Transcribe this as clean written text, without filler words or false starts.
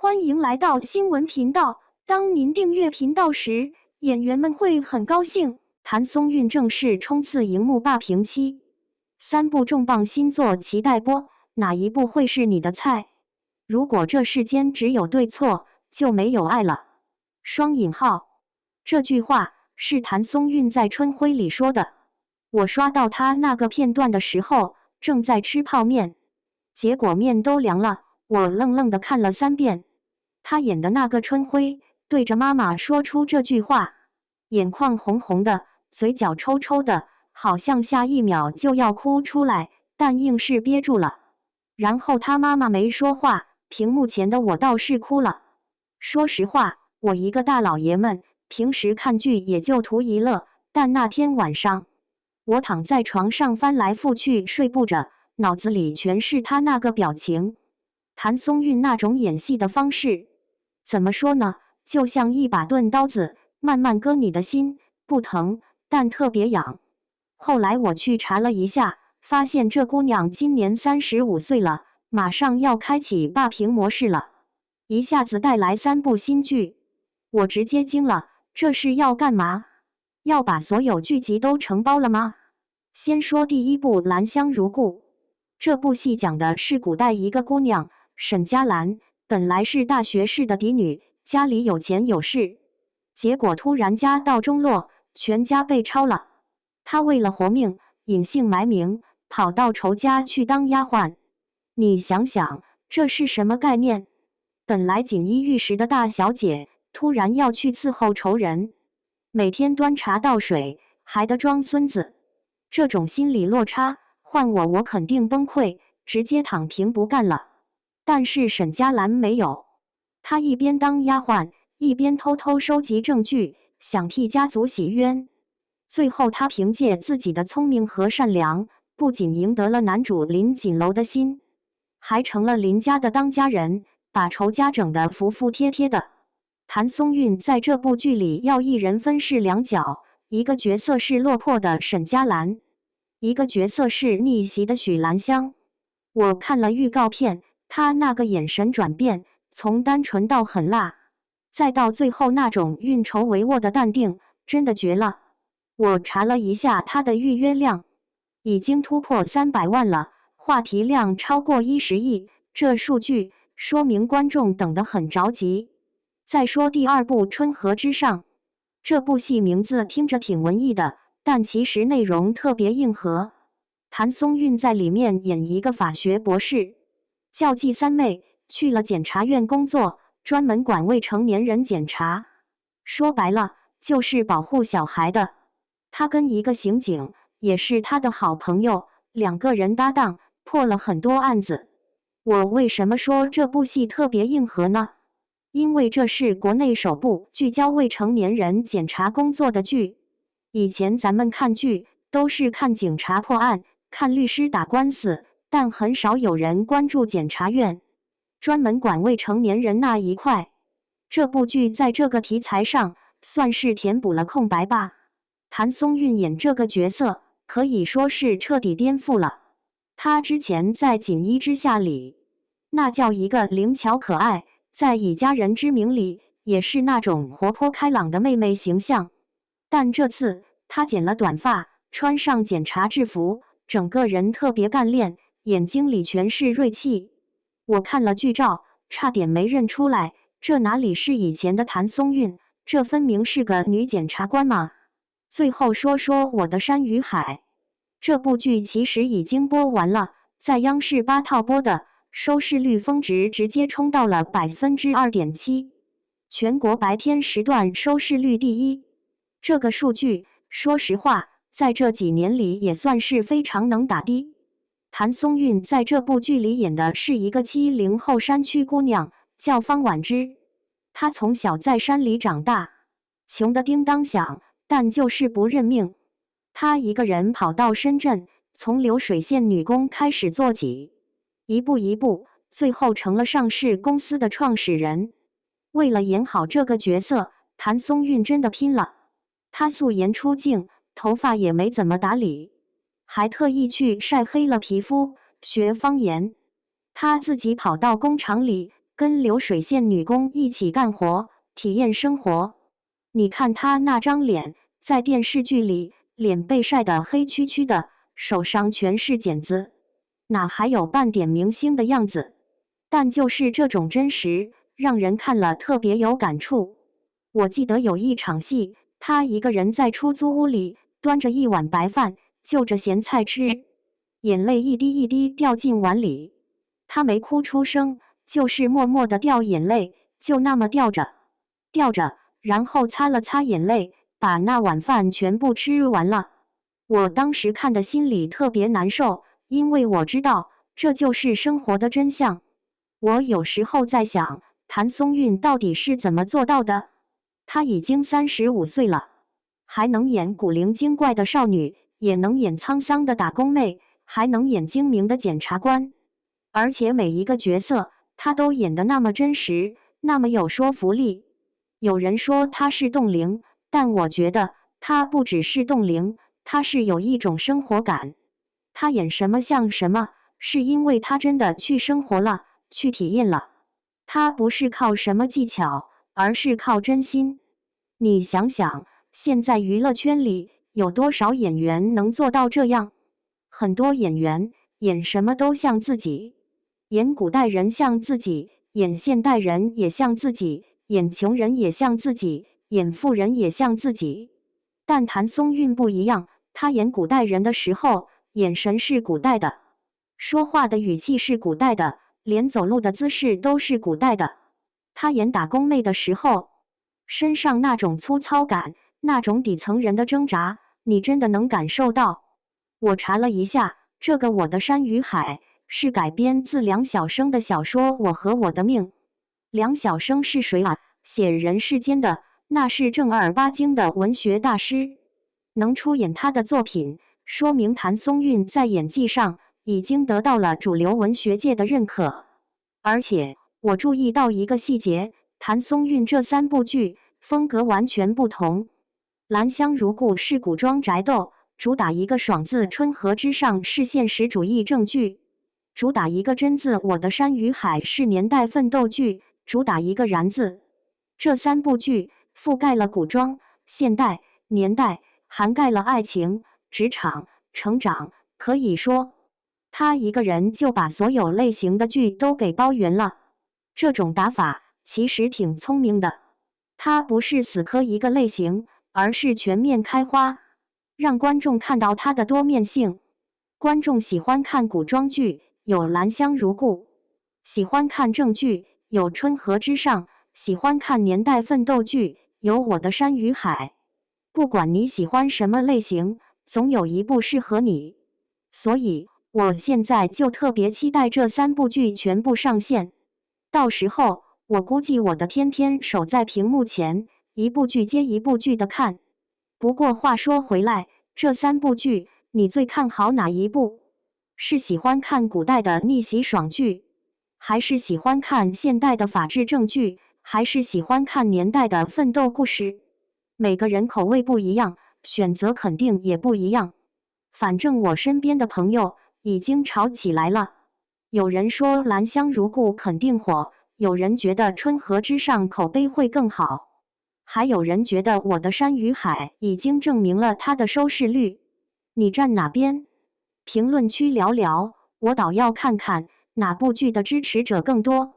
欢迎来到新闻频道。当您订阅频道时，演员们会很高兴。谭松韵正式冲刺荧幕霸屏期，3部重磅新作期待播，哪一部会是你的菜？如果这世间只有对错，就没有爱了。双引号，这句话是谭松韵在《春晖》里说的。我刷到他那个片段的时候，正在吃泡面，结果面都凉了，我愣愣地看了3遍。他演的那个春晖对着妈妈说出这句话，眼眶红红的，嘴角抽抽的，好像下一秒就要哭出来，但硬是憋住了。然后他妈妈没说话，屏幕前的我倒是哭了。说实话，我一个大老爷们，平时看剧也就图一乐，但那天晚上，我躺在床上翻来覆去睡不着，脑子里全是他那个表情，谭松韵那种演戏的方式。怎么说呢？就像一把钝刀子，慢慢割你的心，不疼，但特别痒。后来我去查了一下，发现这姑娘今年35岁了，马上要开启霸屏模式了，一下子带来3部新剧，我直接惊了，这是要干嘛？要把所有剧集都承包了吗？先说第一部《兰香如故》，这部戏讲的是古代一个姑娘沈佳兰。本来是大学士的嫡女，家里有钱有势，结果突然家道中落，全家被抄了。她为了活命，隐姓埋名，跑到仇家去当丫鬟。你想想，这是什么概念？本来锦衣玉食的大小姐，突然要去伺候仇人，每天端茶倒水，还得装孙子。这种心理落差，换我肯定崩溃，直接躺平不干了。但是沈佳兰没有，她一边当丫鬟，一边偷偷收集证据，想替家族洗冤。最后她凭借自己的聪明和善良，不仅赢得了男主林锦楼的心，还成了林家的当家人，把仇家整得服服帖帖的。谭松韵在这部剧里要一人分饰2角，一个角色是落魄的沈佳兰，一个角色是逆袭的许兰香。我看了预告片，他那个眼神转变，从单纯到狠辣，再到最后那种运筹帷幄的淡定，真的绝了。我查了一下他的预约量，已经突破300万了，话题量超过10亿，这数据说明观众等得很着急。再说第2部《春河之上》，这部戏名字听着挺文艺的，但其实内容特别硬核。谭松韵在里面演一个法学博士，叫季三妹，去了检察院工作，专门管未成年人检查。说白了，就是保护小孩的。他跟一个刑警，也是他的好朋友，2个人搭档，破了很多案子。我为什么说这部戏特别硬核呢？因为这是国内首部聚焦未成年人检察工作的剧。以前咱们看剧，都是看警察破案，看律师打官司，但很少有人关注检察院，专门管未成年人那一块。这部剧在这个题材上算是填补了空白吧。谭松韵演这个角色可以说是彻底颠覆了。她之前在《锦衣之下》里，那叫一个灵巧可爱，在《以家人之名》里也是那种活泼开朗的妹妹形象。但这次她剪了短发，穿上检察制服，整个人特别干练，眼睛里全是锐气。我看了剧照，差点没认出来，这哪里是以前的谭松韵，这分明是个女检察官嘛。最后说说我的山与海，这部剧其实已经播完了，在央视8套播的，收视率峰值直接冲到了 2.7%， 全国白天时段收视率第1。这个数据，说实话，在这几年里也算是非常能打的。谭松韵在这部剧里演的是一个70后山区姑娘，叫方婉之。她从小在山里长大，穷得叮当响，但就是不认命。她一个人跑到深圳，从流水线女工开始做起，一步一步，最后成了上市公司的创始人。为了演好这个角色，谭松韵真的拼了。她素颜出镜，头发也没怎么打理，还特意去晒黑了皮肤，学方言。她自己跑到工厂里跟流水线女工一起干活，体验生活。你看她那张脸，在电视剧里，脸被晒得黑黢黢的，手上全是茧子，哪还有半点明星的样子？但就是这种真实，让人看了特别有感触。我记得有一场戏，她一个人在出租屋里，端着一碗白饭，就着咸菜吃，眼泪一滴一滴掉进碗里。她没哭出声，就是默默地掉眼泪，就那么掉着，掉着，然后擦了擦眼泪，把那碗饭全部吃完了。我当时看的心里特别难受，因为我知道这就是生活的真相。我有时候在想，谭松韵到底是怎么做到的？她已经35岁了，还能演古灵精怪的少女，也能演沧桑的打工妹，还能演精明的检察官，而且每一个角色她都演得那么真实，那么有说服力。有人说她是冻龄，但我觉得她不只是冻龄，她是有一种生活感。她演什么像什么，是因为她真的去生活了，去体验了。她不是靠什么技巧，而是靠真心。你想想，现在娱乐圈里有多少演员能做到这样？很多演员演什么都像自己，演古代人像自己，演现代人也像自己，演穷人也像自己，演富人也像自己。但谭松韵不一样，她演古代人的时候，眼神是古代的，说话的语气是古代的，连走路的姿势都是古代的。她演打工妹的时候，身上那种粗糙感，那种底层人的挣扎，你真的能感受到。我查了一下，这个《我的山与海》是改编自梁晓声的小说《我和我的命》。梁晓声是谁啊？写人世间的，那是正儿八经的文学大师。能出演他的作品，说明谭松韵在演技上已经得到了主流文学界的认可。而且，我注意到一个细节，谭松韵这3部剧风格完全不同。《兰香如故》是古装宅斗，主打一个爽字；《春河之上》是现实主义正剧，主打一个真字；《我的山与海》是年代奋斗剧，主打一个燃字。这3部剧覆盖了古装、现代、年代，涵盖了爱情、职场、成长，可以说，他一个人就把所有类型的剧都给包圆了。这种打法其实挺聪明的，他不是死磕一个类型，而是全面开花，让观众看到它的多面性。观众喜欢看古装剧，有《兰香如故》；喜欢看正剧，有《春河之上》；喜欢看年代奋斗剧，有《我的山与海》。不管你喜欢什么类型，总有一部适合你。所以，我现在就特别期待这3部剧全部上线。到时候，我估计我的天天守在屏幕前，一部剧接一部剧的看。不过话说回来，这3部剧，你最看好哪一部？是喜欢看古代的逆袭爽剧，还是喜欢看现代的法治正剧，还是喜欢看年代的奋斗故事？每个人口味不一样，选择肯定也不一样。反正我身边的朋友已经吵起来了，有人说《兰香如故》肯定火，有人觉得《春河之上》口碑会更好，还有人觉得《我的山与海》已经证明了它的收视率。你站哪边？评论区聊聊，我倒要看看哪部剧的支持者更多。